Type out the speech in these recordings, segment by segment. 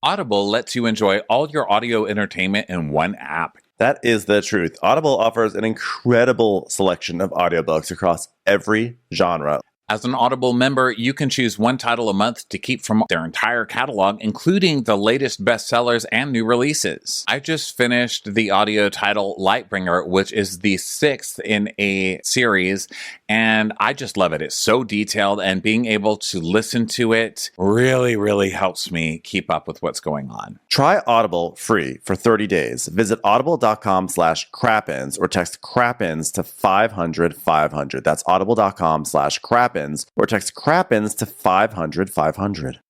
Audible lets you enjoy all your audio entertainment in one app. That is the truth. Audible offers an incredible selection of audiobooks across every genre. As an Audible member, you can choose one title a month to keep from their entire catalog, including the latest bestsellers and new releases. I just finished the audio title Lightbringer, which is the sixth in a series, and I just love it. It's so detailed, and being able to listen to it really, really helps me keep up with what's going on. Try Audible free for 30 days. Visit audible.com/crappins or text crappins to 500-500. That's audible.com/crappins or text crappins to 500-500.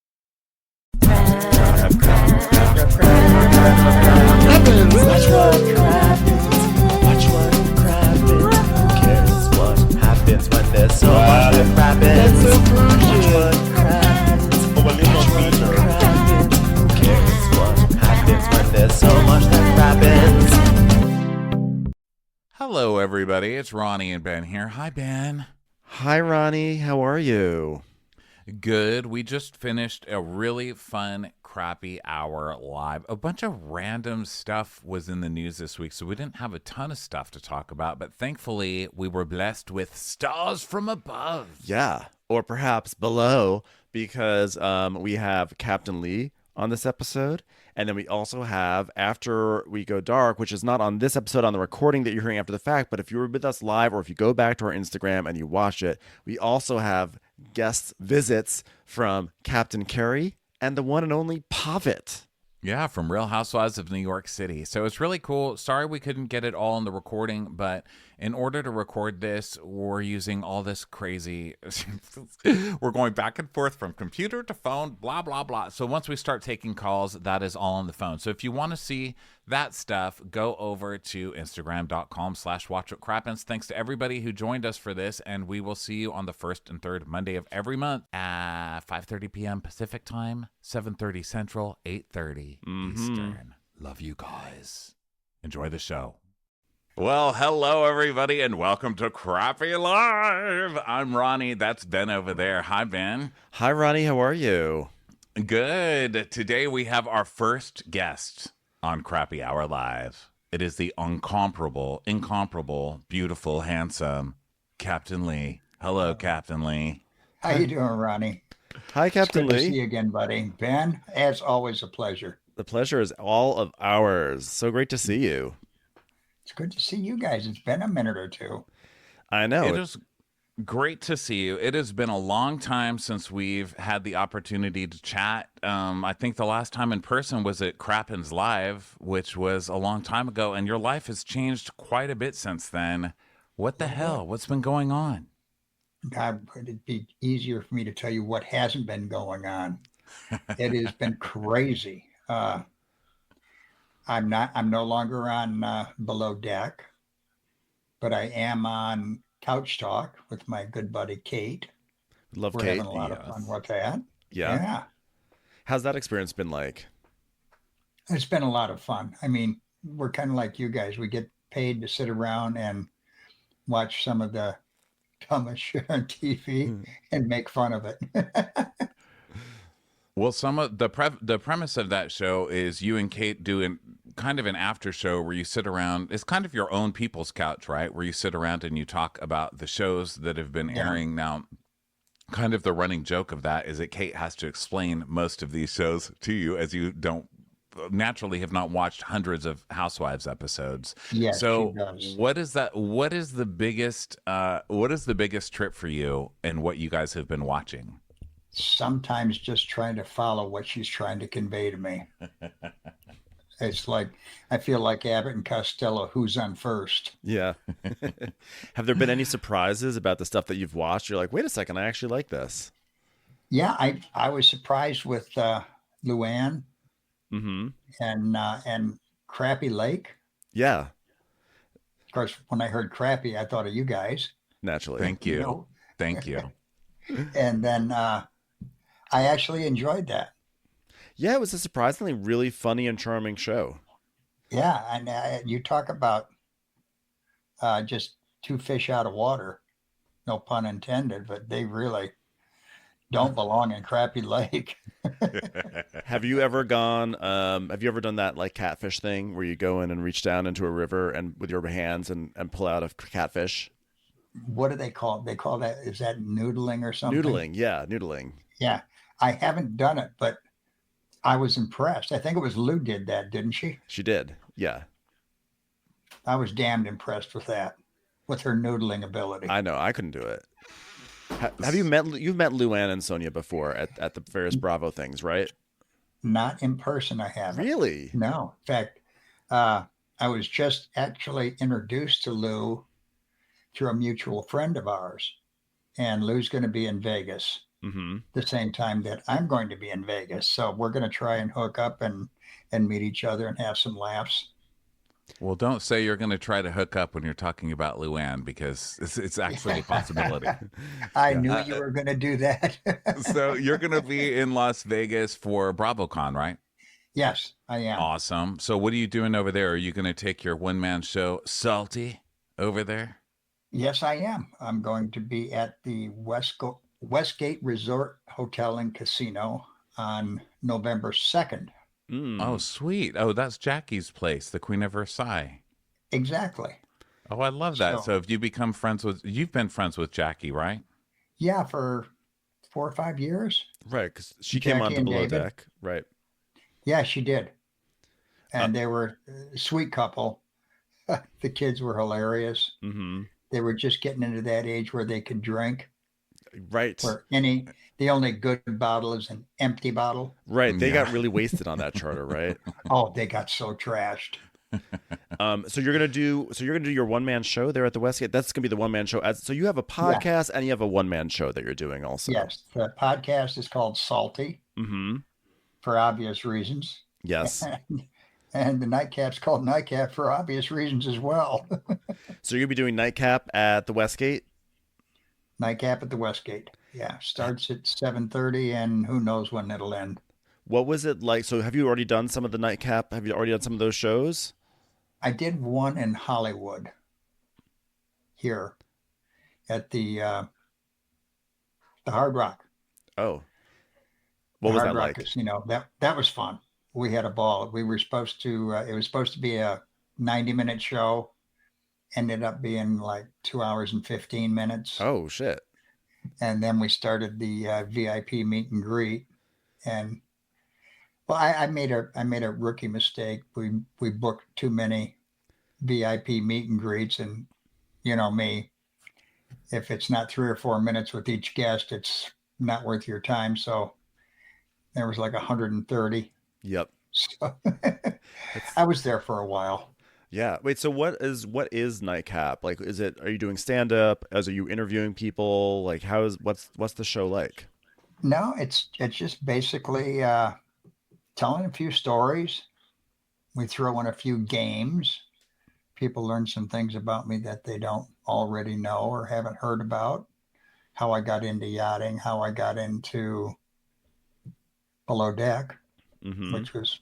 Hello, everybody. It's Ronnie and Ben here. Hi, Ben. Hi, Ronnie. How are you? Good. We just finished a really fun, crappy hour live. A bunch of random stuff was in the news this week, so we didn't have a ton of stuff to talk about, but thankfully we were blessed with stars from above. Yeah, or perhaps below, because we have Captain Lee on this episode, and then we also have After We Go Dark, which is not on this episode on the recording that you're hearing after the fact, but if you were with us live or if you go back to our Instagram and you watch it, we also have guest visits from Captain Carey and the one and only Pavitt. Yeah, from Real Housewives of New York City. So it's really cool. Sorry we couldn't get it all in the recording, but in order to record this, we're using all this crazy... we're going back and forth from computer to phone, blah, blah, blah. So once we start taking calls, that is all on the phone. So if you want to see that stuff, go over to Instagram.com/WatchWhatCrappens. Thanks to everybody who joined us for this, and we will see you on the first and third Monday of every month at 5:30 p.m. Pacific Time, 7:30 Central, 8:30 Eastern. Love you guys. Enjoy the show. Well, hello, everybody, and welcome to Crappy Live. I'm Ronnie. That's Ben over there. Hi, Ben. Hi, Ronnie. How are you? Good. Today we have our first guest on Crappy Hour Live. It is the incomparable, beautiful, handsome Captain Lee. Hello, Captain Lee. How you doing, Ronnie? Hi, Captain Good to Lee. see you again, buddy. Ben, as always, a pleasure. The pleasure is all of ours. So great to see you. It's good to see you guys. It's been a minute or two. I know. It is great to see you. It has been a long time since we've had the opportunity to chat. I think the last time in person was at Crappens Live, which was a long time ago, and your life has changed quite a bit since then. What the hell? What's been going on? God, it'd be easier for me to tell you what hasn't been going on. It has been crazy. I'm no longer on Below Deck, but I am on Couch Talk with my good buddy Kate. Love We're Kate. having a lot of fun with that. Yeah. How's that experience been like? It's been a lot of fun. I mean, we're kind of like you guys. We get paid to sit around and watch some of the dumbest shit on TV and make fun of it. Well, some of the premise of that show is you and Kate doing kind of an after show where you sit around. It's kind of your own people's couch, right? Where you sit around and you talk about the shows that have been airing. Now, kind of the running joke of that is that Kate has to explain most of these shows to you, as you don't naturally have not watched hundreds of Housewives episodes. Yes, so she does. what is the biggest trip for you and what you guys have been watching? Sometimes just trying to follow what she's trying to convey to me. It's like, I feel like Abbott and Costello, who's on first? Yeah. Have there been any surprises about the stuff that you've watched? You're like, wait a second, I actually like this. Yeah, I was surprised with Luann and Crappy Lake. Yeah. Of course, when I heard Crappy, I thought of you guys. Naturally. Thank you. You know? Thank you. And then I actually enjoyed that. Yeah, it was a surprisingly really funny and charming show. Yeah, and you talk about just two fish out of water, no pun intended, but they really don't belong in Crappy Lake. Have you ever gone? Have you ever done that like catfish thing where you go in and reach down into a river and with your hands and pull out a catfish? What do they call it? They call that, is that noodling or something? Noodling, yeah, noodling. Yeah. I haven't done it, but I was impressed. I think it was Lou did that, didn't she? She did, yeah. I was damned impressed with that, with her noodling ability. I know, I couldn't do it. Have you met? You've met Luann and Sonia before at the various Bravo things, right? Not in person, I haven't. Really? No. In fact, I was just actually introduced to Lou through a mutual friend of ours. And Lou's going to be in Vegas the same time that I'm going to be in Vegas. So we're going to try and hook up and meet each other and have some laughs. Well, don't say you're going to try to hook up when you're talking about Luann, because it's actually a possibility. I knew you were going to do that. So you're going to be in Las Vegas for BravoCon, right? Yes, I am. Awesome. So what are you doing over there? Are you going to take your one-man show, Salty, over there? Yes, I am. I'm going to be at the Westgate Resort Hotel and Casino on November 2nd. Oh, sweet. Oh, that's Jackie's place, the Queen of Versailles. Exactly. Oh, I love that. So have you become friends with, you've been friends with Jackie, right? Yeah, for 4 or 5 years. Right, because she came on to Below Deck, right? Yeah, she did. And they were a sweet couple. The kids were hilarious. They were just getting into that age where they could drink. Right. Where the only good bottle is an empty bottle. Right. They got really wasted on that charter, right? Oh, they got so trashed. So you're gonna do your one-man show there at the Westgate. That's gonna be the one-man show. So you have a podcast and you have a one-man show that you're doing also. Yes, the podcast is called Salty. For obvious reasons. Yes. And the nightcap's called Nightcap for obvious reasons as well. So you're gonna be doing Nightcap at the Westgate? Nightcap at the Westgate. Yeah, starts at 7:30, and who knows when it'll end. What was it like? So have you already done some of the Nightcap? Have you already done some of those shows? I did one in Hollywood here at the Hard Rock. Oh. What was that like? Casino. That was fun. We had a ball. We were supposed to, it was supposed to be a 90-minute show. Ended up being like 2 hours and 15 minutes. Oh, shit. And then we started the VIP meet and greet. And well, I made a rookie mistake. We booked too many VIP meet and greets, and you know me, if it's not 3 or 4 minutes with each guest, it's not worth your time. So there was like 130. Yep. So I was there for a while. Yeah. Wait, so what is Nightcap? Like, are you doing stand up? Are you interviewing people? Like, what's the show like? No, it's just basically telling a few stories. We throw in a few games. People learn some things about me that they don't already know or haven't heard about. How I got into yachting, how I got into Below Deck, which was,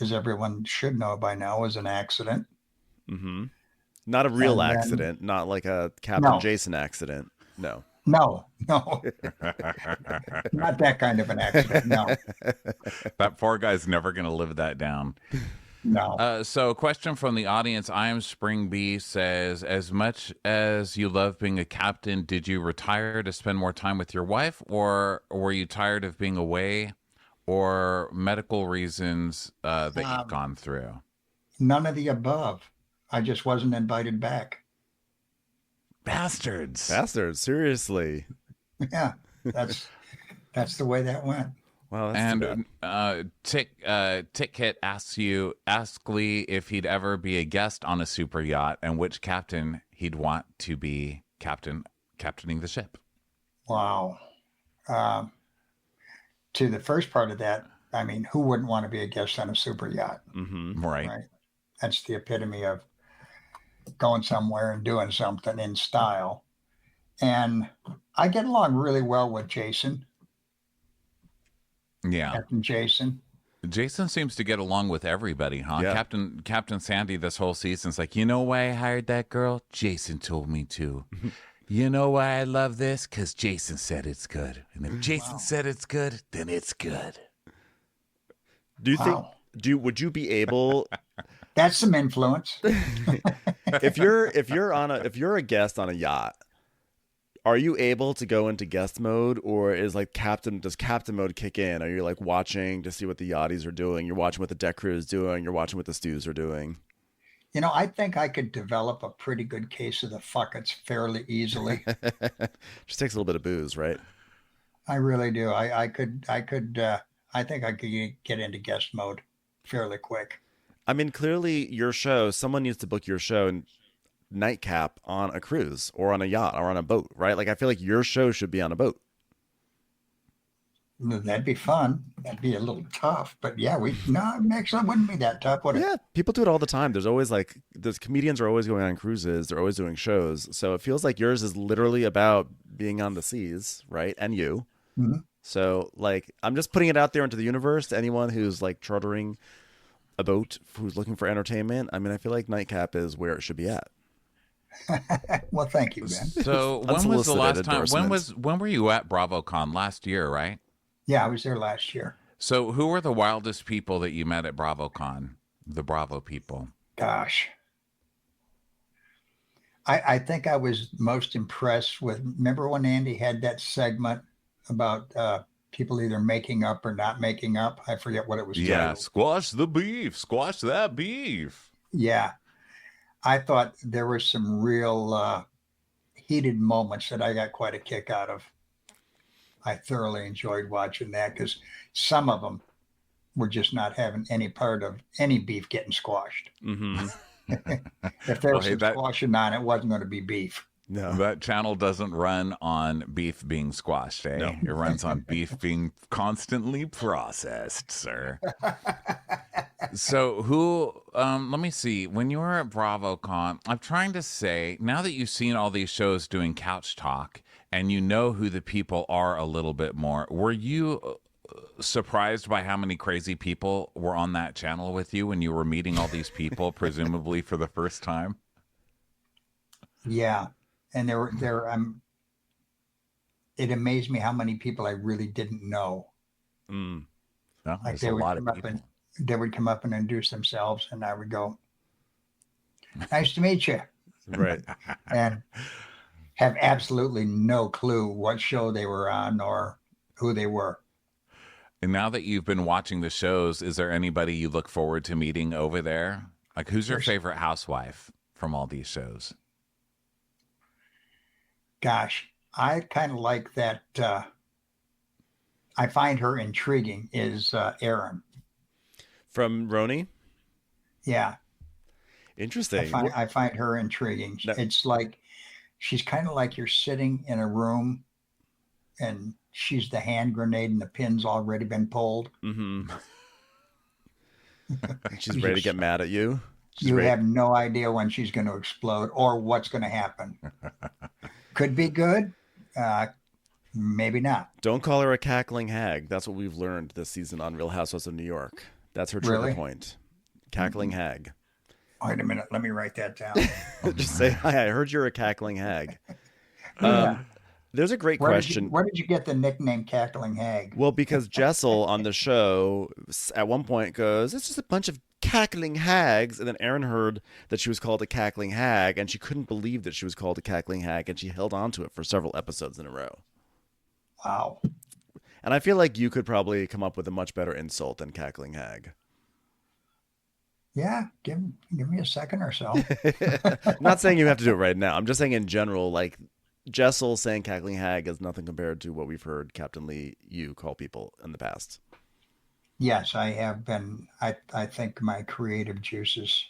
as everyone should know by now, was an accident. Not a real accident, not like a Captain Jason accident. No. No. Not that kind of an accident. No. That poor guy's never going to live that down. No. So a question from the audience. I am Spring Bee says, as much as you love being a captain, did you retire to spend more time with your wife, or were you tired of being away, or medical reasons that you've gone through? None of the above. I just wasn't invited back. Bastards, seriously. Yeah, that's the way that went. Wow. And Tick Kit asks Lee if he'd ever be a guest on a super yacht, and which captain he'd want to be captaining the ship. Wow. To the first part of that, I mean, who wouldn't want to be a guest on a super yacht? Right. That's the epitome of going somewhere and doing something in style. And I get along really well with Jason. Yeah. Captain Jason. Jason seems to get along with everybody, huh? Yeah. Captain Sandy this whole season's like, you know why I hired that girl? Jason told me to. You know why I love this? Because Jason said it's good. And if Jason said it's good, then it's good. Do you think? Would you be able? That's some influence. if you're a guest on a yacht, are you able to go into guest mode, or does captain mode kick in? Are you like watching to see what the yachties are doing? You're watching what the deck crew is doing. You're watching what the stews are doing. You know, I think I could develop a pretty good case of the fuckets fairly easily. Just takes a little bit of booze, right? I really do. I think I could get into guest mode fairly quick. I mean, clearly your show, someone needs to book your show and nightcap on a cruise or on a yacht or on a boat, right? Like, I feel like your show should be on a boat. That'd be fun. That'd be a little tough, but yeah, actually it wouldn't be that tough, would it? Yeah, people do it all the time. There's comedians are always going on cruises. They're always doing shows. So it feels like yours is literally about being on the seas, right? And you. Mm-hmm. So like, I'm just putting it out there into the universe to anyone who's like chartering a boat, who's looking for entertainment. I mean, I feel like Nightcap is where it should be at. Well, thank you, Ben. So when was the last time? When were you at BravoCon? Last year, right? Yeah, I was there last year. So who were the wildest people that you met at BravoCon? The Bravo people. Gosh. I think I was most impressed with, remember when Andy had that segment about people either making up or not making up? I forget what it was. Yeah, titled. squash the beef. Squash that beef. Yeah. I thought there were some real heated moments that I got quite a kick out of. I thoroughly enjoyed watching that because some of them were just not having any part of any beef getting squashed. Mm-hmm. If there was some squashing on, it wasn't going to be beef. No, that channel doesn't run on beef being squashed, eh? No. It runs on beef being constantly processed, sir. So let me see. When you were at BravoCon, I'm trying to say, now that you've seen all these shows doing couch talk and you know who the people are a little bit more, were you surprised by how many crazy people were on that channel with you when you were meeting all these people, presumably for the first time? Yeah. And it amazed me how many people I really didn't know. Mm. No, like they would come up and introduce themselves, and I would go, "Nice to meet you." Right. And have absolutely no clue what show they were on or who they were. And now that you've been watching the shows, is there anybody you look forward to meeting over there? Like, who's your favorite housewife from all these shows? Gosh, I kind of like that. I find her intriguing is Erin. From RHONY? Yeah. Interesting. I find her intriguing. No. It's like, she's kind of like you're sitting in a room and she's the hand grenade and the pin's already been pulled. Mm-hmm. She's ready to get mad at you. You have no idea when she's going to explode or what's going to happen. Could be good. Maybe not. Don't call her a cackling hag. That's what we've learned this season on Real Housewives of New York. That's her trigger point. Cackling hag. Wait a minute. Let me write that down. Just say, hi, I heard you're a cackling hag. There's a great question. Where did you get the nickname Cackling Hag? Well, because Jessel on the show at one point goes, it's just a bunch of cackling hags. And then Erin heard that she was called a cackling hag, and she couldn't believe that she was called a cackling hag, and she held on to it for several episodes in a row. Wow. And I feel like you could probably come up with a much better insult than cackling hag. Yeah, give me a second or so. I'm not saying you have to do it right now. I'm just saying in general, like, Jessel saying cackling hag is nothing compared to what we've heard Captain Lee you call people in the past. Yes, I have been. I think my creative juices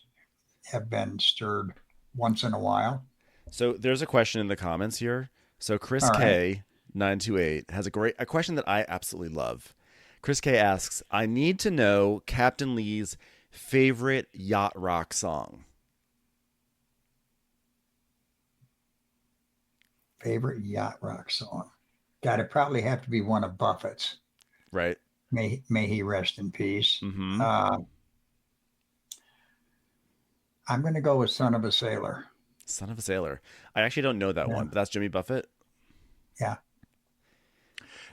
have been stirred once in a while. So there's a question in the comments here. So Chris K 928 has a question that I absolutely love. Chris K asks, I need to know Captain Lee's favorite yacht rock song. Favorite yacht rock song? God, it probably have to be one of Buffett's. Right. May he rest in peace. Mm-hmm. I'm going to go with Son of a Sailor. Son of a Sailor. I actually don't know that one, but that's Jimmy Buffett. Yeah.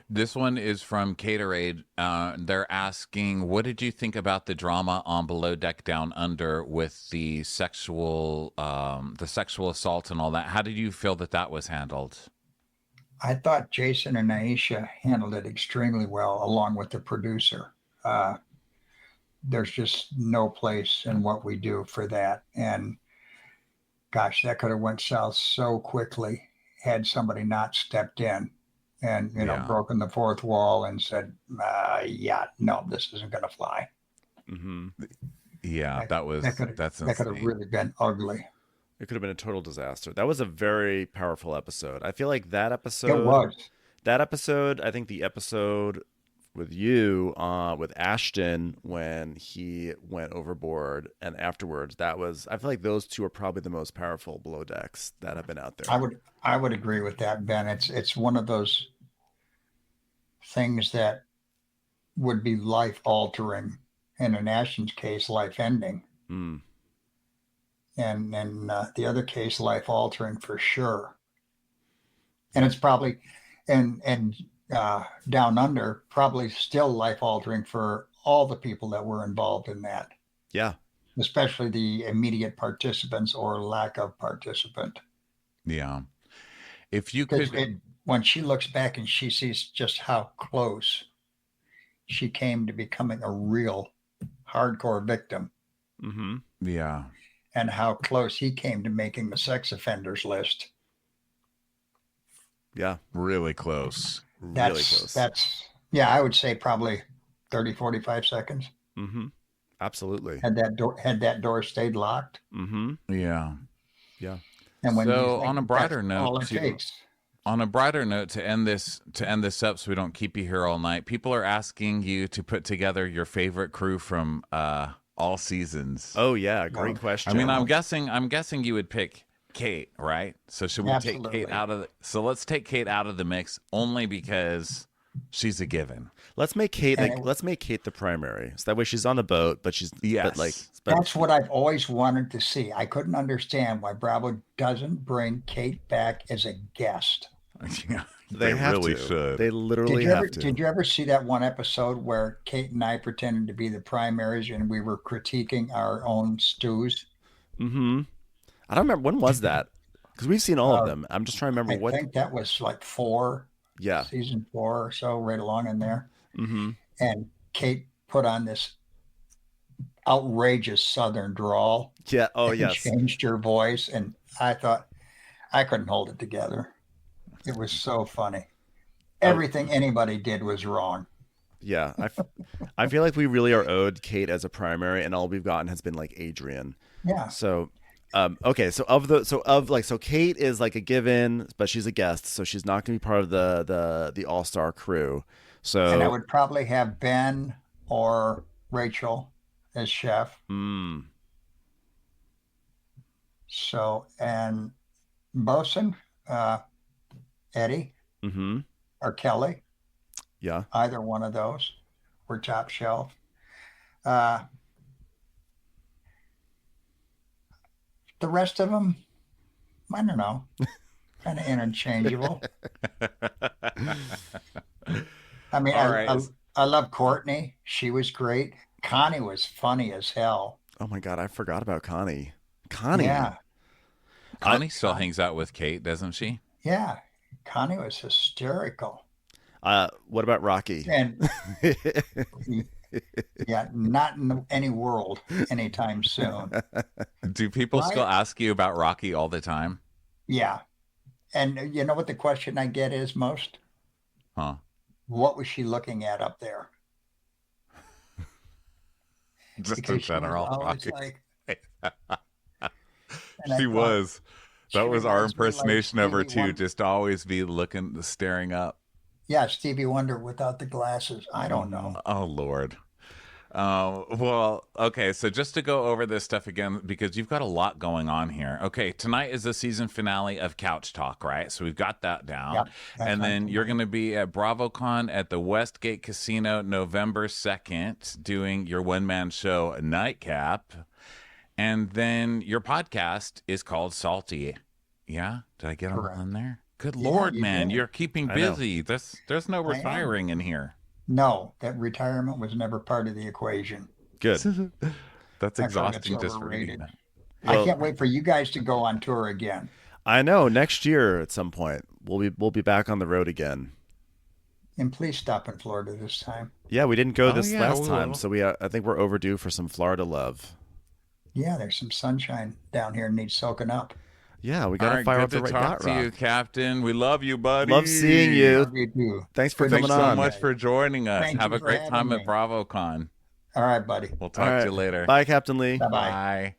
This one is from Caterade. They're asking, what did you think about the drama on Below Deck Down Under with the sexual assault and all that? How did you feel that was handled? I thought Jason and Aisha handled it extremely well, along with the producer. There's just no place in what we do for that. And gosh, that could have went south so quickly had somebody not stepped in and, broken the fourth wall and said, no, this isn't going to fly. Mm-hmm. Yeah, that could have really been ugly. It could have been a total disaster. That was a very powerful episode. I feel like that episode. It was. That episode, I think the episode with you, with Ashton, when he went overboard, and afterwards, I feel like those two are probably the most powerful Below Decks that have been out there. I would agree with that, Ben. It's one of those things that would be life altering, and in Ashton's case, life ending. Mm. And the other case, life altering for sure. And it's probably, and Down Under, probably still life altering for all the people that were involved in that. Yeah. Especially the immediate participants or lack of participant. Yeah. If you could. When she looks back and she sees just how close she came to becoming a real hardcore victim. Mm-hmm. Yeah. And how close he came to making the sex offenders list. Yeah. Really close. Really close. I would say probably 30, 45 seconds. Mm-hmm. Absolutely. Had that door stayed locked. Mm-hmm. Yeah. Yeah. And when on a brighter note, all it takes. On a brighter note, to end this up so we don't keep you here all night, people are asking you to put together your favorite crew from all seasons. Oh yeah, great question. I mean, I'm guessing you would pick Kate, right? So should we Absolutely. take Kate out of let's take Kate out of the mix only because she's a given. Let's make Kate the primary. So that way she's on the boat, but she's that's what I've always wanted to see. I couldn't understand why Bravo doesn't bring Kate back as a guest. Yeah, they really should. They literally have to. Did you ever see that one episode where Kate and I pretended to be the primaries and we were critiquing our own stews? Mm-hmm. I don't remember, when was that? Because we've seen all of them. I'm just trying to remember what. I think that was like 4. Yeah. Season 4 or so, right along in there. Mm-hmm. And Kate put on this outrageous Southern drawl. Yeah. Oh, and yes. Changed her voice, and I thought I couldn't hold it together. It was so funny. Everything anybody did was wrong. Yeah, I feel like we really are owed Kate as a primary, and all we've gotten has been like Adrian. Yeah. So, okay. So Kate is like a given, but she's a guest, so she's not going to be part of the all-star crew. So, and I would probably have Ben or Rachel as chef. Mm. So, and bosun, Eddie, mm-hmm. or Kelly. Yeah. Either one of those were top shelf. The rest of them, I don't know, kind of interchangeable. I mean, I love Courtney. She was great. Connie was funny as hell. Oh my God, I forgot about Connie. Connie. Yeah. Connie still hangs out with Kate, doesn't she? Yeah. Connie was hysterical. What about Rocky? And yeah, not in any world anytime soon. Do people still ask you about Rocky all the time? Yeah. And you know what the question I get is most? Huh? What was she looking at up there? Just in general. Rocky. Like, she was. That was our impersonation of her too, just to always be staring up. Yeah, Stevie Wonder without the glasses. I don't know. Oh, Lord. Well, okay, so just to go over this stuff again, because you've got a lot going on here. Okay, tonight is the season finale of Couch Talk, right? So we've got that down. Yep, and then you're going to be at BravoCon at the Westgate Casino November 2nd doing your one-man show Nightcap. And then your podcast is called Salty. Yeah? Did I get them all in there? Good Lord, man. You're keeping busy. There's no retiring in here. No, that retirement was never part of the equation. Good. That's exhausting just for reading that. I can't wait for you guys to go on tour again. I know. Next year at some point, we'll be back on the road again. And please stop in Florida this time. Yeah, we didn't go last time, so I think we're overdue for some Florida love. Yeah, there's some sunshine down here and needs soaking up. Yeah, we got to fire up the right talk to you, Captain. We love you, buddy. Love seeing you. Love you too. Thanks for coming on. Thanks so much for joining us. Have a great time at BravoCon. All right, buddy. We'll talk to you later. Bye, Captain Lee. Bye-bye. Bye.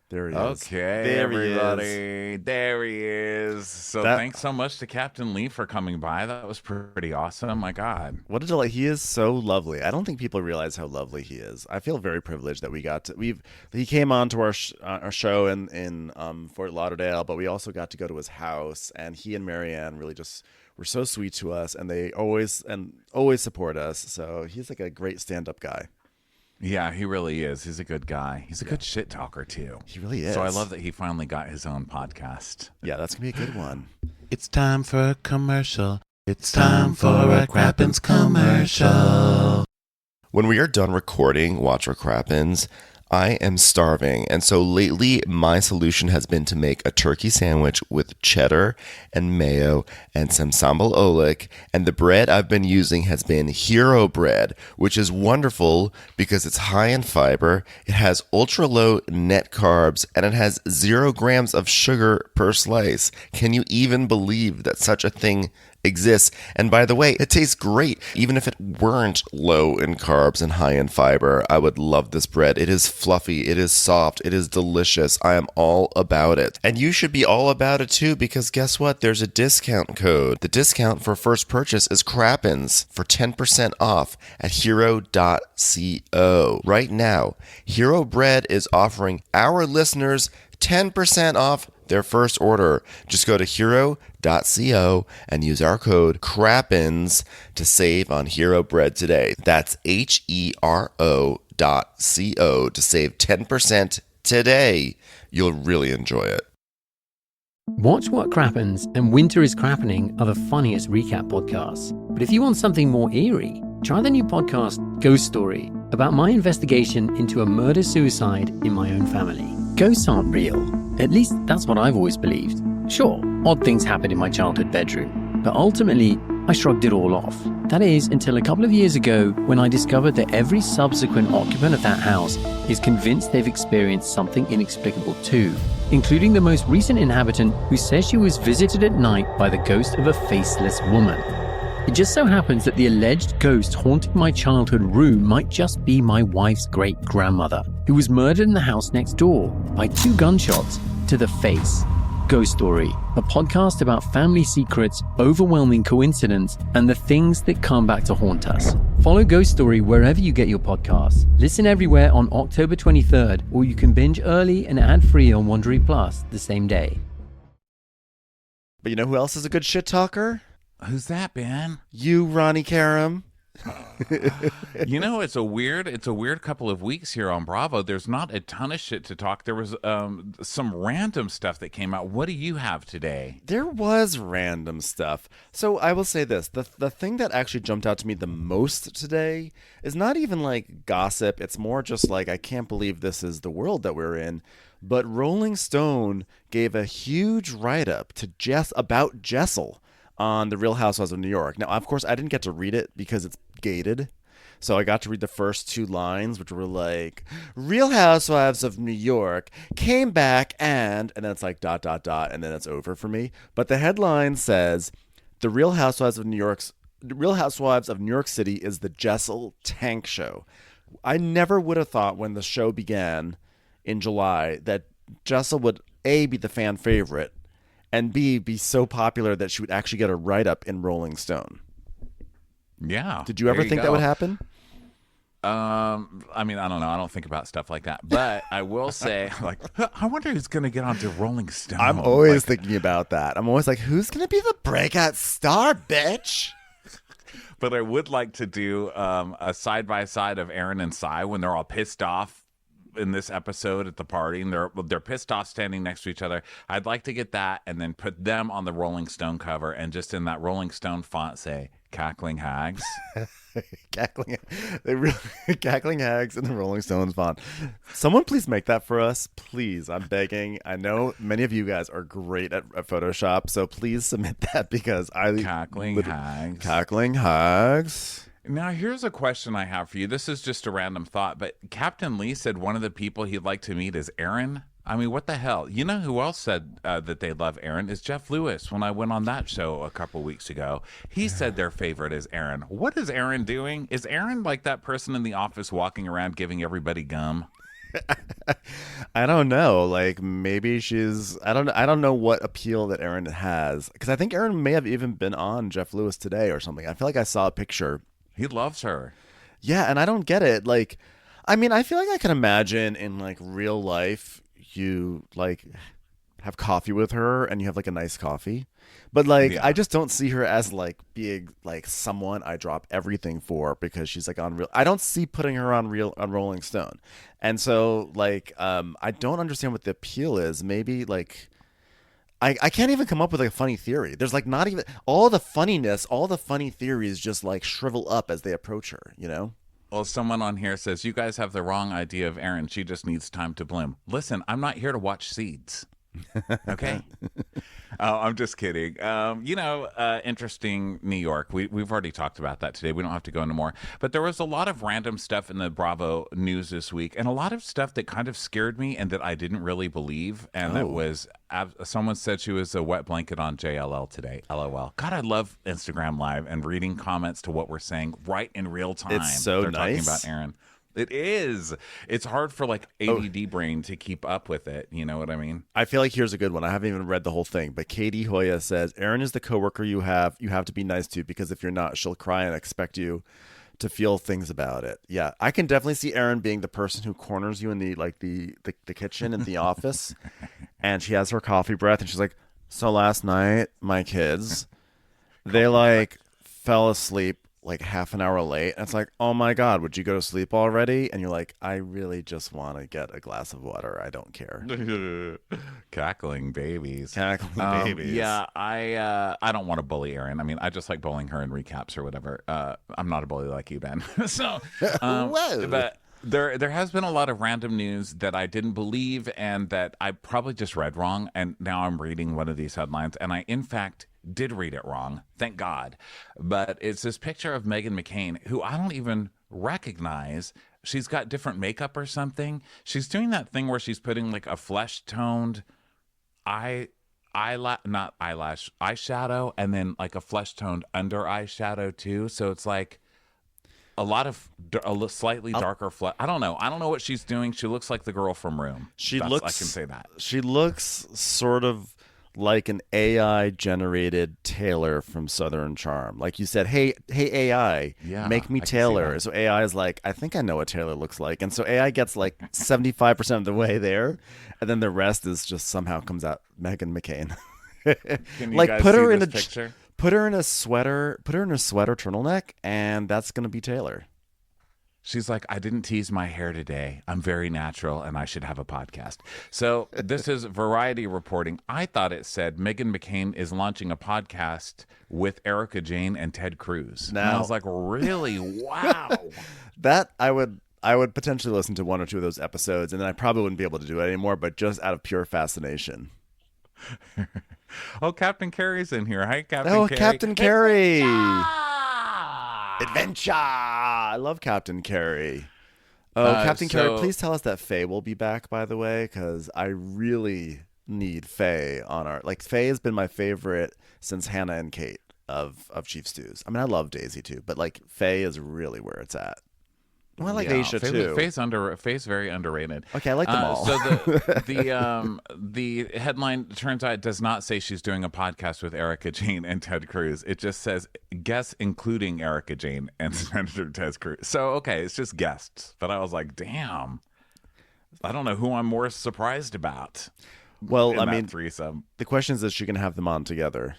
There he is. Okay, there everybody. There he is. So thanks so much to Captain Lee for coming by. That was pretty awesome. My God. What a delight. He is so lovely. I don't think people realize how lovely he is. I feel very privileged that he came on to our show in Fort Lauderdale, but we also got to go to his house, and he and Marianne really just were so sweet to us, and they always support us. So he's like a great stand-up guy. Yeah, he really is. He's a good guy. He's a good shit talker, too. He really is. So I love that he finally got his own podcast. Yeah, that's going to be a good one. It's time for a commercial. It's time for a Crappens commercial. When we are done recording Watch What Crappens, I am starving, and so lately my solution has been to make a turkey sandwich with cheddar and mayo and some sambal oelek, and the bread I've been using has been Hero bread, which is wonderful because it's high in fiber, it has ultra-low net carbs, and it has 0 grams of sugar per slice. Can you even believe that such a thing exists? And by the way, it tastes great. Even if it weren't low in carbs and high in fiber, I would love this bread. It is fluffy, it is soft, it is delicious. I am all about it. And you should be all about it too, because guess what? There's a discount code. The discount for first purchase is Crappens for 10% off at hero.co. Right now, Hero Bread is offering our listeners 10% off their first order. Just go to hero.co and use our code Crappens to save on Hero Bread today. That's HERO.co to save 10% today. You'll really enjoy it. Watch What Crappens and Winter is Crappening are the funniest recap podcasts. But if you want something more eerie, try the new podcast Ghost Story, about my investigation into a murder-suicide in my own family. Ghosts aren't real. At least that's what I've always believed. Sure, odd things happened in my childhood bedroom, but ultimately, I shrugged it all off. That is, until a couple of years ago when I discovered that every subsequent occupant of that house is convinced they've experienced something inexplicable too, including the most recent inhabitant who says she was visited at night by the ghost of a faceless woman. It just so happens that the alleged ghost haunting my childhood room might just be my wife's great-grandmother, who was murdered in the house next door by 2 gunshots to the face. Ghost Story, a podcast about family secrets, overwhelming coincidence, and the things that come back to haunt us. Follow Ghost Story wherever you get your podcasts. Listen everywhere on October 23rd, or you can binge early and ad-free on Wondery Plus the same day. But you know who else is a good shit talker? Who's that, Ben? You, Ronnie Karam. You know, it's a weird couple of weeks here on Bravo. There's not a ton of shit to talk. There was some random stuff that came out. What do you have today? There was random stuff. So I will say this. The thing that actually jumped out to me the most today is not even like gossip. It's more just like, I can't believe this is the world that we're in. But Rolling Stone gave a huge write-up to about Jessel on The Real Housewives of New York. Now, of course, I didn't get to read it because it's gated. So I got to read the first 2 lines, which were like, Real Housewives of New York came back and then it's like ... and then it's over for me. But the headline says, The Real Housewives of New York City is the Jessel Tank Show. I never would have thought when the show began in July that Jessel would A, be the fan favorite, and B, be so popular that she would actually get a write-up in Rolling Stone. Yeah. Did you ever think that would happen? I mean, I don't know. I don't think about stuff like that. But I will say, like, I wonder who's going to get onto Rolling Stone. I'm always thinking about that. I'm always like, who's going to be the breakout star, bitch? But I would like to do a side-by-side of Aaron and Cy when they're all pissed off in this episode at the party, and they're pissed off standing next to each other. I'd like to get that and then put them on the Rolling Stone cover and just in that Rolling Stone font say "Cackling Hags." Cackling, cackling hags in the Rolling Stones font. Someone please make that for us, please. I'm begging. I know many of you guys are great at Photoshop, so please submit that because Cackling Hags. Cackling hags. Now, here's a question I have for you. This is just a random thought, but Captain Lee said one of the people he'd like to meet is Aaron. I mean, what the hell? You know who else said that they love Aaron is Jeff Lewis. When I went on that show a couple weeks ago, he said their favorite is Aaron. What is Aaron doing? Is Aaron like that person in the office walking around giving everybody gum? I don't know. Like maybe she's. I don't know what appeal that Aaron has because I think Aaron may have even been on Jeff Lewis today or something. I feel like I saw a picture. He loves her. Yeah, and I don't get it. Like, I mean, I feel like I can imagine in like real life. You like have coffee with her and you have like a nice coffee, but like I just don't see her as like being like someone I drop everything for because she's like on real. I don't see putting her on Rolling Stone, and so like I don't understand what the appeal is. Maybe like I can't even come up with like a funny theory. There's like not even all the funniness, all the funny theories just like shrivel up as they approach her, you know? Well, someone on here says, you guys have the wrong idea of Erin. She just needs time to bloom. Listen, I'm not here to watch seeds. Okay. Oh, I'm just kidding. Interesting New York. We've already talked about that today. We don't have to go into more. But there was a lot of random stuff in the Bravo news this week, and a lot of stuff that kind of scared me and that I didn't really believe. And that was someone said she was a wet blanket on JLL today. LOL. God, I love Instagram Live and reading comments to what we're saying right in real time. It's so They're nice. talking about Erin. It is. It's hard for like ADD brain to keep up with it. You know what I mean? I feel like here's a good one. I haven't even read the whole thing, but Katie Hoya says, Erin is the coworker you have to be nice to because if you're not, she'll cry and expect you to feel things about it. Yeah, I can definitely see Erin being the person who corners you in the kitchen in the office, and she has her coffee breath, and she's like, so last night, my kids, they like fell asleep like half an hour late. And it's like, oh my God, would you go to sleep already? And you're like, I really just want to get a glass of water. I don't care. Cackling babies. Cackling babies. Yeah, I don't want to bully Erin. I mean, I just like bullying her in recaps or whatever. I'm not a bully like you, Ben. So, Whoa. But there has been a lot of random news that I didn't believe and that I probably just read wrong. And now I'm reading one of these headlines, and I, in fact, did read it wrong, thank God. But it's this picture of Meghan McCain, who I don't even recognize. She's got different makeup or something. She's doing that thing where she's putting like a flesh-toned eyelash, eyeshadow, and then like a flesh-toned under eyeshadow too. So it's like a lot of slightly darker flesh. I don't know what she's doing. She looks like the girl from Room. I can say that. She looks sort of like an AI generated Taylor from Southern Charm. Like you said, hey AI, make me Taylor. So AI is like, I think I know what Taylor looks like. And so AI gets like 75% of the way there. And then the rest is just somehow comes out Meghan McCain. Can you like guys put her see in this a picture? Put her in a sweater turtleneck, and that's gonna be Taylor. She's like, I didn't tease my hair today. I'm very natural, and I should have a podcast. So this is Variety reporting. I thought it said Meghan McCain is launching a podcast with Erica Jane and Ted Cruz. And I was like, really? Wow. That I would potentially listen to one or two of those episodes, and then I probably wouldn't be able to do it anymore, but just out of pure fascination. Oh, Captain Carey's in here. Hi, Captain Carey. Captain Carey. Adventure. I love Captain Carey. Captain Carey, please tell us that Faye will be back, by the way, because I really need Faye on our... Like, Faye has been my favorite since Hannah and Kate of Chief Stews. I mean, I love Daisy, too, but, like, Faye is really where it's at. Well, I like Aisha, too. Faye's very underrated. Okay, I like them all. So the headline, turns out, does not say she's doing a podcast with Erica Jane and Ted Cruz. It just says guests including Erica Jane and Senator Ted Cruz. So, okay, it's just guests. But I was like, damn. I don't know who I'm more surprised about. Well, I mean, threesome. The question is she can have them on together.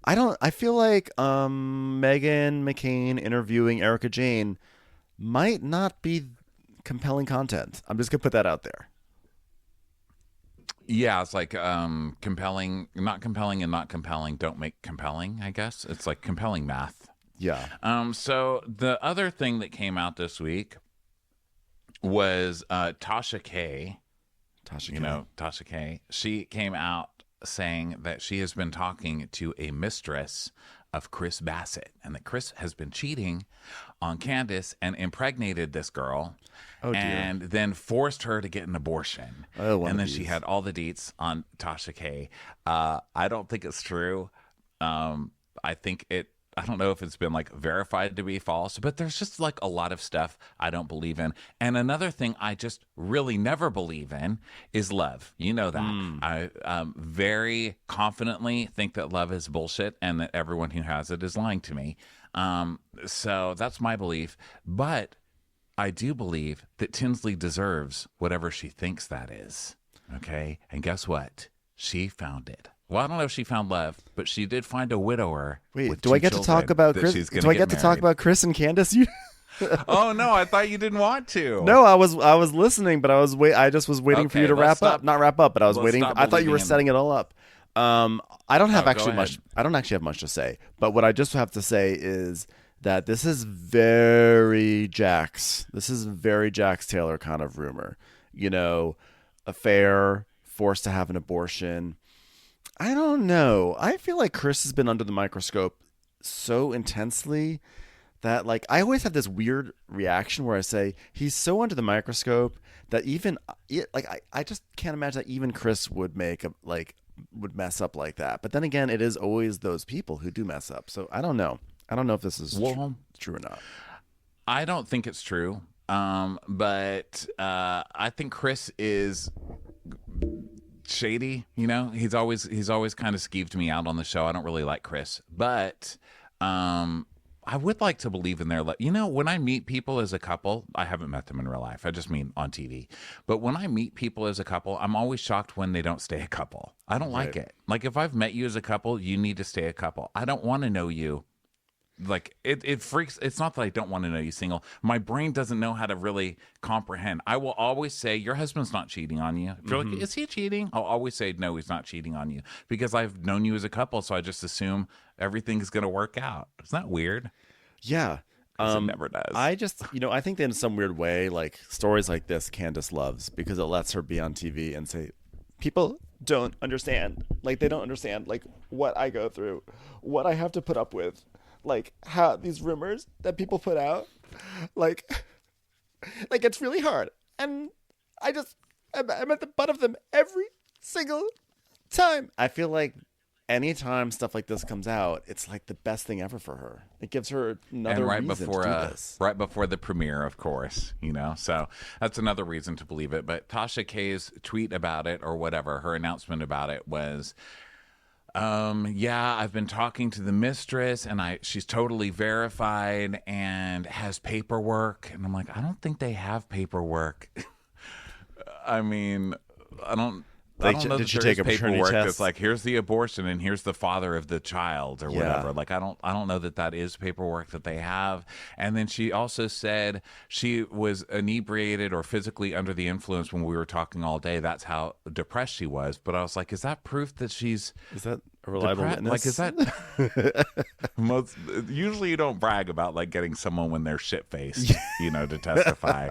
I feel like Meghan McCain interviewing Erica Jane might not be compelling content. I'm just gonna put that out there. Yeah, it's like compelling, not compelling, and not compelling don't make compelling, I guess. It's like compelling math. Yeah. So the other thing that came out this week was Tasha K. Tasha K. She came out saying that she has been talking to a mistress of Chris Bassett, and that Chris has been cheating on Candiace and impregnated this girl, and then forced her to get an abortion. And then she had all the deets on Tasha K. I don't think it's true. I don't know if it's been like verified to be false, but there's just like a lot of stuff I don't believe in. And another thing I just really never believe in is love. You know that. I very confidently think that love is bullshit and that everyone who has it is lying to me. So that's my belief. But I do believe that Tinsley deserves whatever she thinks that is. Okay? And guess what? She found it. Well, I don't know if she found love, but she did find a widower. Wait, do I get to talk about Chris? Do I get to talk about Chris and Candiace? Oh no, I thought you didn't want to. No, I was listening, but I just was waiting for you to wrap up. Not wrap up, but I was waiting. I thought you were setting it all up. I don't have much. I don't actually have much to say. But what I just have to say is that this is very Jax. This is very Jax Taylor kind of rumor. You know, affair, forced to have an abortion. I don't know. I feel like Chris has been under the microscope so intensely that, like, I always have this weird reaction where I say he's so under the microscope that even I just can't imagine that even Chris would would mess up like that. But then again, it is always those people who do mess up. So I don't know. I don't know if this is true or not. I don't think it's true. But I think Chris is shady. You know, he's always kind of skeeved me out on the show. I don't really like Chris, but I would like to believe in their you know, when I meet people as a couple, I haven't met them in real life, I just mean on TV, but when I meet people as a couple, I'm always shocked when they don't stay a couple. I don't like it. Like, if I've met you as a couple, you need to stay a couple. I don't want to know you. Like, it freaks. It's not that I don't want to know you single. My brain doesn't know how to really comprehend. I will always say, your husband's not cheating on you. If you're like, is he cheating? I'll always say, no, he's not cheating on you, because I've known you as a couple. So I just assume everything's going to work out. Isn't that weird? Yeah. It never does. I just, I think that in some weird way, like, stories like this, Candiace loves, because it lets her be on TV and say, people don't understand. Like, they don't understand, like, what I go through, what I have to put up with. Like, how these rumors that people put out, like it's really hard, and I'm at the butt of them every single time. I feel like anytime stuff like this comes out, it's like the best thing ever for her. It gives her another reason to do this. Right before the premiere, of course, you know. So that's another reason to believe it. But Tasha K's tweet about it, or whatever, her announcement about it was, yeah, I've been talking to the mistress, and she's totally verified and has paperwork. And I'm like, I don't think they have paperwork. I mean, I don't know did she that take there's a paternity paperwork test? that's like, here's the abortion and here's the father of the child, or whatever. Like, I don't know that is paperwork that they have. And then she also said she was inebriated or physically under the influence when we were talking all day. That's how depressed she was. But I was like, is that proof that she's... Is that a reliable witness? Like, is that... Usually you don't brag about, like, getting someone when they're shit-faced, to testify.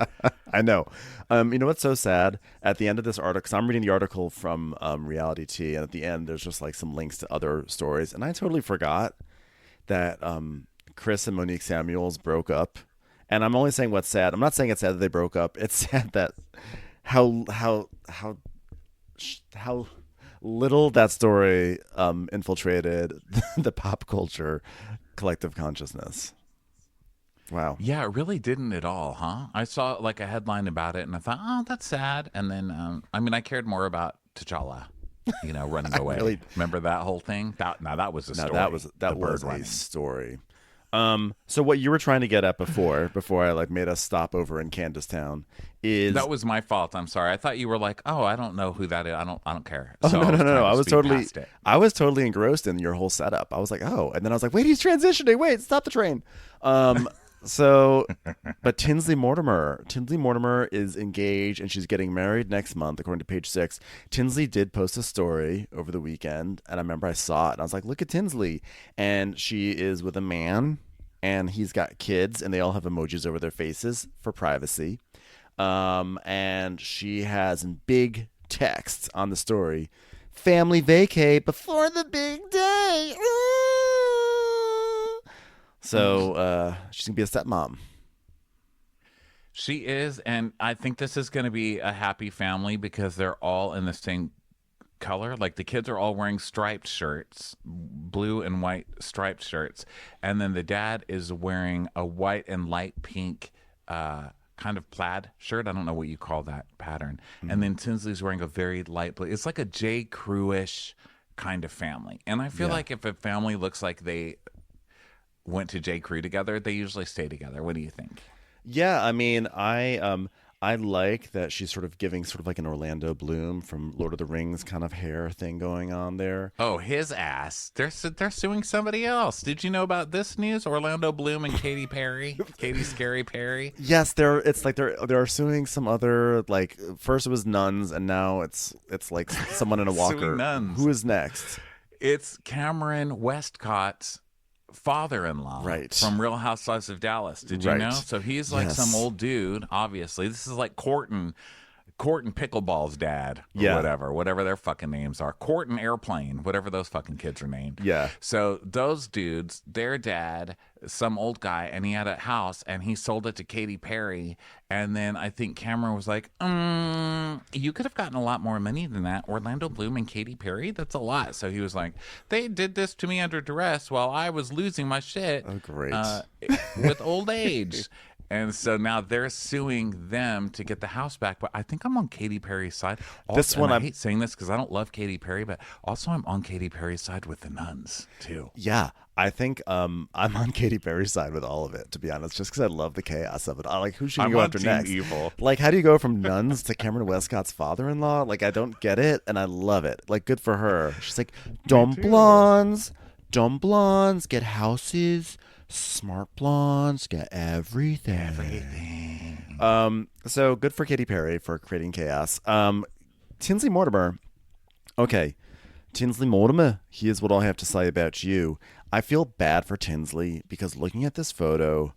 I know. You know what's so sad? At the end of this article, because I'm reading the article from Reality T, and at the end there's just like some links to other stories, and I totally forgot that Chris and Monique Samuels broke up. And I'm only saying what's sad. I'm not saying it's sad that they broke up. It's sad that how little that story infiltrated the pop culture collective consciousness. Wow. Yeah, it really didn't at all, huh? I saw like a headline about it and I thought, oh, that's sad. And then, I cared more about T'Challa, running away. Remember that whole thing? That was a story. That was a story. So what you were trying to get at before I made us stop over in Candiace Town is... That was my fault. I'm sorry. I thought you were like, oh, I don't know who that is. I don't care. Oh, so no. I was totally engrossed in your whole setup. I was like, oh, and then I was like, wait, he's transitioning. Wait, stop the train. But Tinsley Mortimer is engaged and she's getting married next month, according to Page Six. Tinsley did post a story over the weekend, and I remember I saw it, and I was like, "Look at Tinsley!" And she is with a man, and he's got kids, and they all have emojis over their faces for privacy. And she has in big text on the story, "Family vacay before the big day." Ooh. So she's gonna be a stepmom. She is, and I think this is going to be a happy family because they're all in the same color. Like the kids are all wearing striped shirts, blue and white striped shirts, and then the dad is wearing a white and light pink kind of plaid shirt. I don't know what you call that pattern. And then Tinsley's wearing a very light blue. It's like a J. Crew-ish kind of family. And I feel like if a family looks like they went to J. Crew together, they usually stay together. What do you think? Yeah, I mean, I like that she's sort of giving sort of like an Orlando Bloom from Lord of the Rings kind of hair thing going on there. Oh, his ass. They're suing somebody else. Did you know about this news? Orlando Bloom and Katy Perry? Katy Scary Perry? Yes, they're suing some other, like, first it was nuns and now it's like someone in a walker. Suing nuns. Who is next? It's Cameron Westcott's father-in-law from Real Housewives of Dallas. Did you know? So he's like some old dude, obviously. This is like Courtney Pickleball's dad or whatever their fucking names are. Courtney Airplane, whatever those fucking kids are named. Yeah. So those dudes, their dad, some old guy, and he had a house and he sold it to Katy Perry. And then I think Cameron was like, you could have gotten a lot more money than that. Orlando Bloom and Katy Perry, that's a lot. So he was like, they did this to me under duress while I was losing my shit. Oh, great. With old age. And so now they're suing them to get the house back. But I think I'm on Katy Perry's side. Also, I hate saying this because I don't love Katy Perry, but also I'm on Katy Perry's side with the nuns, too. Yeah, I think I'm on Katy Perry's side with all of it, to be honest, just because I love the chaos of it. I like, who should you go after next? Evil. Like, how do you go from nuns to Cameron Westcott's father-in-law? Like, I don't get it, and I love it. Like, good for her. She's like, dumb blondes, get houses. Smart blondes get everything. So good for Katy Perry for creating chaos. Tinsley Mortimer. Okay. Tinsley Mortimer, here's what I have to say about you. I feel bad for Tinsley because looking at this photo,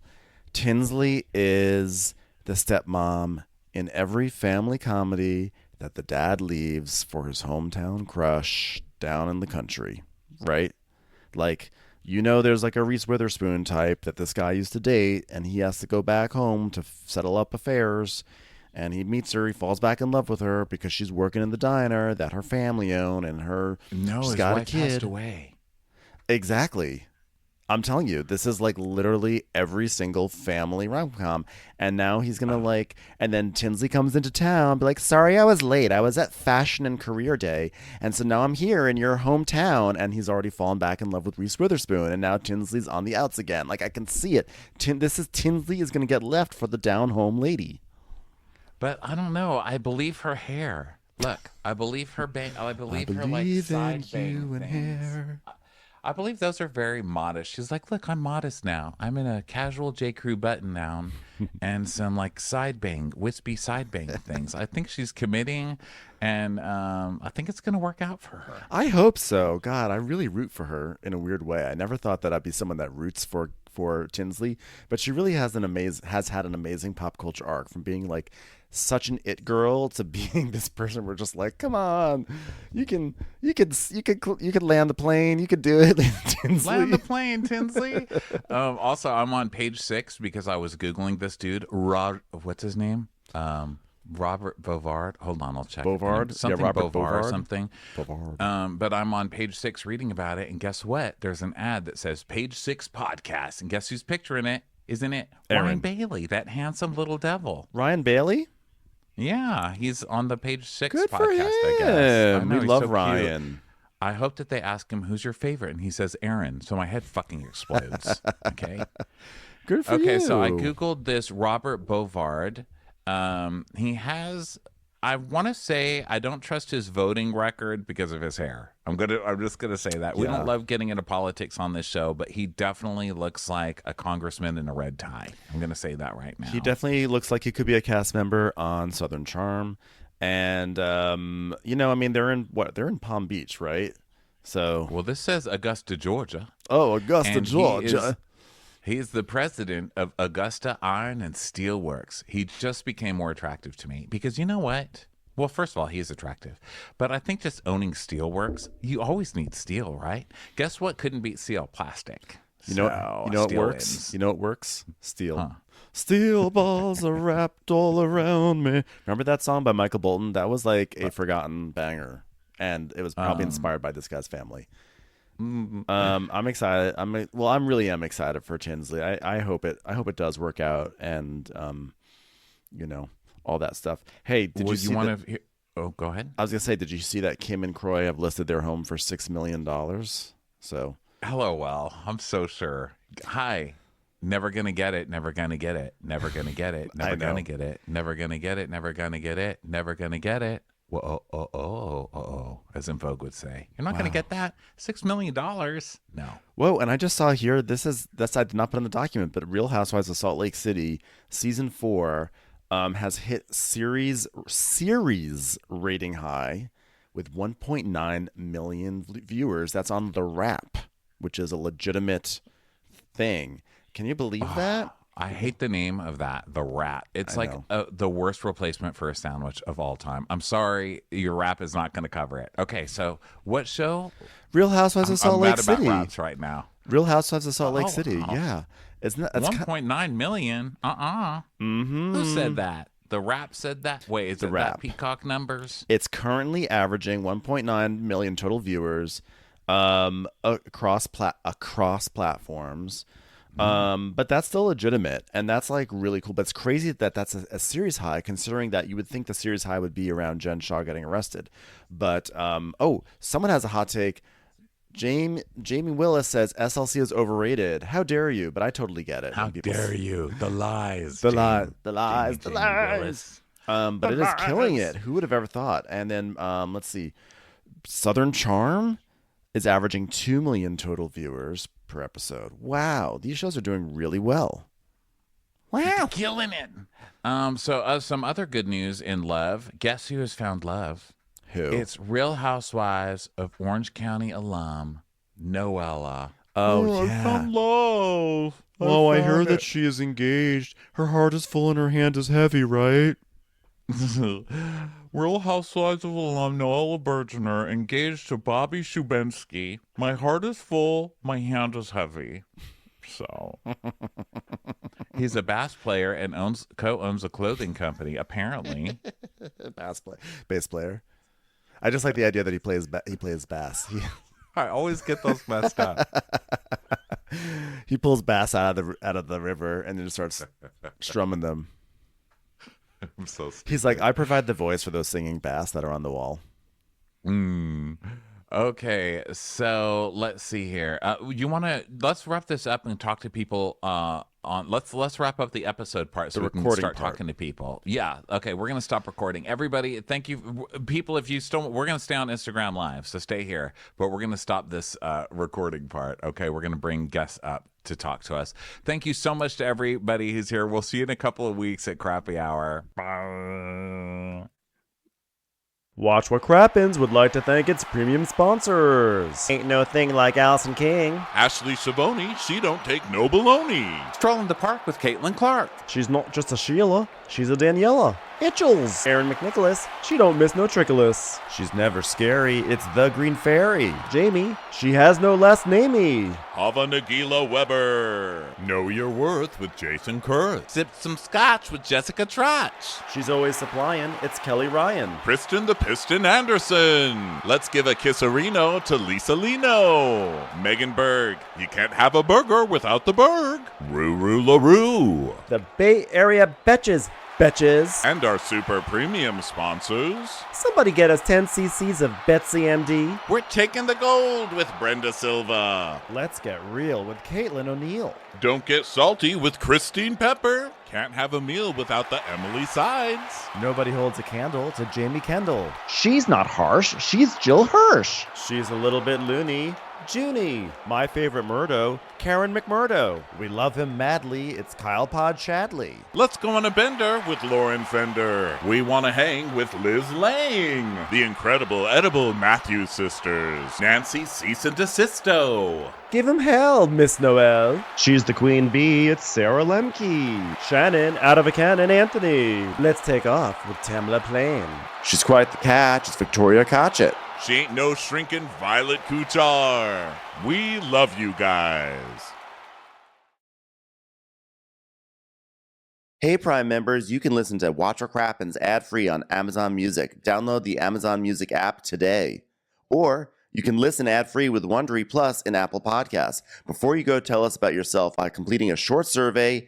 Tinsley is the stepmom in every family comedy that the dad leaves for his hometown crush down in the country, right? Like, you know, there's like a Reese Witherspoon type that this guy used to date, and he has to go back home to settle up affairs. And he meets her. He falls back in love with her because she's working in the diner that her family owned, and she's got a kid. Passed away. Exactly. I'm telling you, this is like literally every single family rom-com. And now he's going to and then Tinsley comes into town, be like, sorry, I was late. I was at Fashion and Career Day. And so now I'm here in your hometown. And he's already fallen back in love with Reese Witherspoon. And now Tinsley's on the outs again. Like, I can see it. Tinsley is going to get left for the down-home lady. But I don't know. I believe her hair. Look, I believe her I believe her like side bang things. Hair. I believe those are very modest. She's like, look, I'm modest now. I'm in a casual J. Crew button down and some like wispy side bang things. I think she's committing, and I think it's going to work out for her. I hope so. God, I really root for her in a weird way. I never thought that I'd be someone that roots for Tinsley, but she really has had an amazing pop culture arc from being like such an it girl to being this person we're just like, come on, you could land the plane, you could do it. Tinsley. Land the plane, Tinsley. Also, I'm on Page 6 because I was Googling this dude, what's his name? Robert Bovard. Hold on, I'll check. Bovard? Something Robert Bovard or something. Bovard. But I'm on Page 6 reading about it, and guess what? There's an ad that says Page 6 podcast, and guess who's picturing it? Isn't it Ryan Bailey, that handsome little devil? Ryan Bailey? Yeah, he's on the Page 6 Good podcast, for him. I guess. I know, we love Ryan. Cute. I hope that they ask him, who's your favorite? And he says, Aaron. So my head fucking explodes. Okay? Good for you. Okay, so I Googled this Robert Bovard. He has I want to say I don't trust his voting record because of his hair. I'm just gonna say that. We don't love getting into politics on this show, but he definitely looks like a congressman in a red tie. I'm gonna say that right now. He definitely looks like he could be a cast member on Southern Charm. And they're in Palm Beach, right? So well, this says Augusta, Georgia. Oh, Augusta, And Georgia. He is the president of Augusta Iron and Steel Works. He just became more attractive to me because you know what? Well, first of all, he is attractive. But I think just owning steel works, you always need steel, right? Guess what couldn't beat steel? Plastic. You know what works? Wins. You know what works? Steel. Huh. Steel balls are wrapped all around me. Remember that song by Michael Bolton? That was like a forgotten banger. And it was probably inspired by this guy's family. I'm excited. I really am excited for Tinsley. I hope it does work out, and all that stuff. Hey, did you see want to? Oh, go ahead. I was gonna say, did you see that Kim and Croy have listed their home for $6 million? So, LOL. I'm so sure. Hi. Never gonna get it. Never gonna get it. Never gonna get it. Never gonna get it. Never gonna get it. Never gonna get it. Never gonna get it. Whoa, as in Vogue would say. You're not going to get that? $6 million? No. Whoa, and I just saw here, I did not put in the document, but Real Housewives of Salt Lake City, season 4, has hit series rating high with 1.9 million viewers. That's on the RHOP, which is a legitimate thing. Can you believe that? I hate the name of that, the rat. It's like the worst replacement for a sandwich of all time. I'm sorry, your rap is not going to cover it. Okay, so what show? Real Housewives of Salt Lake City. I'm mad about raps right now. Real Housewives of Salt Lake City. Yeah, it's 1.9 million. Mm-hmm. Who said that? The rap said that. Wait, is it that Peacock numbers? It's currently averaging 1.9 million total viewers, across platforms. But that's still legitimate, and that's like really cool. But it's crazy that that's a series high, considering that you would think the series high would be around Jen Shaw getting arrested. But someone has a hot take. Jamie Willis says SLC is overrated. How dare you? But I totally get it. How dare you? The lies. The lies. But it is killing it. Who would have ever thought? And then let's see, Southern Charm is averaging 2 million total viewers per episode. Wow, these shows are doing really well. Wow, killing it. So some other good news in love. Guess who has found love? Who? It's Real Housewives of Orange County alum Noella. Oh yeah. I found love. I heard that she is engaged. Her heart is full and her hand is heavy, right? Real Housewives of alum Noella Bergener engaged to Bobby Shubensky. My heart is full, my hand is heavy. So he's a bass player and co-owns a clothing company, apparently. Bass player. I just like the idea that he plays bass. I always get those messed up. He pulls bass out of the river and then just starts strumming them. I'm so stupid. He's like, I provide the voice for those singing bass that are on the wall. Okay, so let's see here. Let's wrap this up and talk to people let's wrap up the episode part so we can start talking to people. Yeah, okay, we're gonna stop recording. Everybody, thank you, people. If you still, we're gonna stay on Instagram Live, so stay here. But we're gonna stop this recording part. Okay, we're gonna bring guests up to talk to us. Thank you so much to everybody who's here. We'll see you in a couple of weeks at Crappy Hour. Bye. Watch What Crappens would like to thank its premium sponsors. Ain't no thing like Allison King. Ashley Savoni, she don't take no baloney. Strolling the park with Caitlin Clark. She's not just a Sheila, she's a Daniela. Itchels. Aaron McNicholas, she don't miss no trickolas. She's never scary, it's the Green Fairy. Jamie, she has no last namey. Hava Nagila Weber. Know Your Worth with Jason Kurth. Sip some scotch with Jessica Trotch. She's always supplying, it's Kelly Ryan. Kristen the Piston Anderson. Let's give a kisserino to Lisa Lino. Megan Berg. You can't have a burger without the Berg. Ruru LaRue. The Bay Area Betches. And our super premium sponsors. Somebody get us 10 cc's of Betsy MD. We're taking the gold with Brenda Silva. Let's get real with Caitlin O'Neill. Don't get salty with Christine Pepper. can't have a meal without the Emily sides. Nobody holds a candle to Jamie Kendall. She's not harsh. She's Jill Hirsch. She's a little bit loony. Junie. My favorite Murdo, Karen McMurdo. We love him madly. It's Kyle Pod Shadley. Let's go on a bender with Lauren Fender. We want to hang with Liz Lang. The incredible edible Matthews sisters. Nancy Cease and Desisto. Give him hell, Miss Noel. She's the queen bee. It's Sarah Lemke. Shannon, out of a cannon, Anthony. Let's take off with Tamla Plain. She's quite the catch. It's Victoria Cotchett. She ain't no shrinking Violet Kuchar. We love you guys. Hey, Prime members, you can listen to Watch What Crappens ad-free on Amazon Music. Download the Amazon Music app today. Or you can listen ad-free with Wondery Plus in Apple Podcasts. Before you go, tell us about yourself by completing a short survey